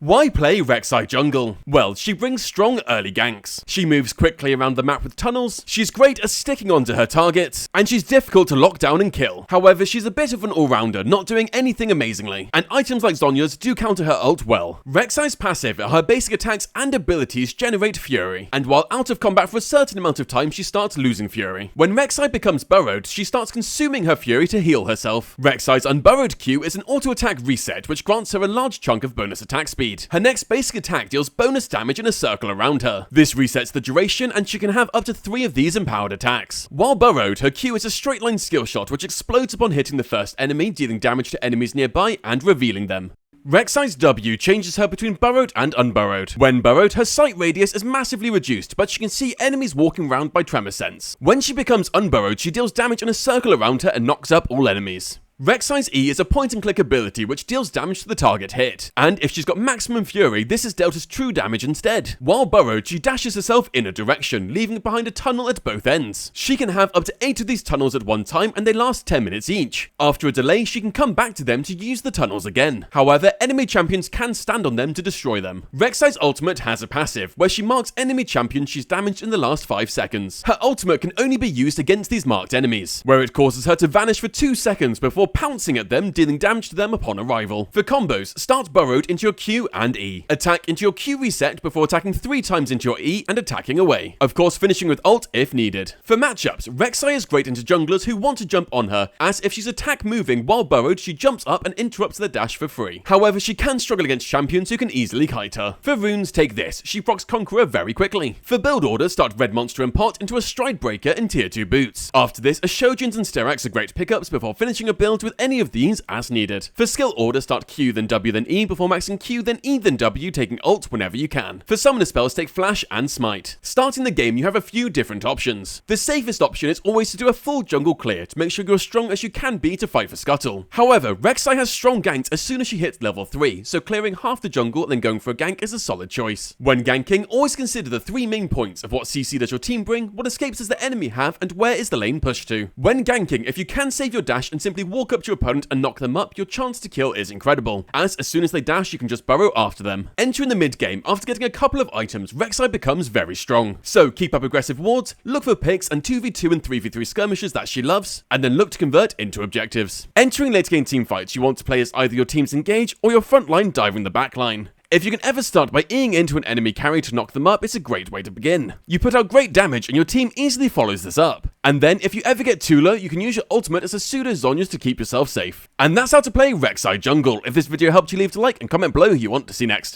Why play Rek'sai Jungle? Well, she brings strong early ganks. She moves quickly around the map with tunnels, she's great at sticking onto her targets, and she's difficult to lock down and kill. However, she's a bit of an all-rounder, not doing anything amazingly, and items like Zhonya's do counter her ult well. Rek'Sai's passive, her basic attacks and abilities generate fury, and while out of combat for a certain amount of time, she starts losing fury. When Rek'Sai becomes burrowed, she starts consuming her fury to heal herself. Rek'Sai's unburrowed Q is an auto-attack reset, which grants her a large chunk of bonus attack speed. Her next basic attack deals bonus damage in a circle around her. This resets the duration, and she can have up to 3 of these empowered attacks. While burrowed, her Q is a straight line skill shot which explodes upon hitting the first enemy, dealing damage to enemies nearby and revealing them. Rek'Sai's W changes her between burrowed and unburrowed. When burrowed, her sight radius is massively reduced, but she can see enemies walking around by tremor sense. When she becomes unburrowed, she deals damage in a circle around her and knocks up all enemies. Rek'Sai's E is a point-and-click ability which deals damage to the target hit, and if she's got maximum fury, this is dealt as true damage instead. While burrowed, she dashes herself in a direction, leaving behind a tunnel at both ends. She can have up to 8 of these tunnels at one time, and they last 10 minutes each. After a delay, she can come back to them to use the tunnels again. However, enemy champions can stand on them to destroy them. Rek'Sai's ultimate has a passive, where she marks enemy champions she's damaged in the last 5 seconds. Her ultimate can only be used against these marked enemies, where it causes her to vanish for 2 seconds before pouncing at them, dealing damage to them upon arrival. For combos, start burrowed into your Q and E. Attack into your Q reset before attacking 3 times into your E and attacking away. Of course, finishing with ult if needed. For matchups, Rek'Sai is great into junglers who want to jump on her, as if she's attack moving while burrowed, she jumps up and interrupts their dash for free. However, she can struggle against champions who can easily kite her. For runes, take this. She procs Conqueror very quickly. For build order, start Red Monster and Pot into a Stride Breaker and Tier 2 boots. After this, Ashojins and Steraks are great pickups before finishing a build with any of these as needed. For skill order, start Q then W then E before maxing Q then E then W, taking ult whenever you can. For summoner spells, take Flash and Smite. Starting the game, you have a few different options. The safest option is always to do a full jungle clear to make sure you're as strong as you can be to fight for Scuttle. However, Rek'Sai has strong ganks as soon as she hits level 3, so clearing half the jungle and then going for a gank is a solid choice. When ganking, always consider the 3 main points of what CC does your team bring, what escapes does the enemy have, and where is the lane pushed to. When ganking, if you can save your dash and simply walk up to your opponent and knock them up, your chance to kill is incredible, as soon as they dash you can just burrow after them. Entering the mid game, after getting a couple of items, Rek'Sai becomes very strong. So keep up aggressive wards, look for picks and 2v2 and 3v3 skirmishes that she loves, and then look to convert into objectives. Entering late game teamfights, you want to play as either your team's engage or your front line diving the back line. If you can ever start by Eing into an enemy carry to knock them up, it's a great way to begin. You put out great damage and your team easily follows this up. And then if you ever get too low, you can use your ultimate as a pseudo Zhonya's to keep yourself safe. And that's how to play Rek'sai Jungle. If this video helped you, leave a like and comment below who you want to see next.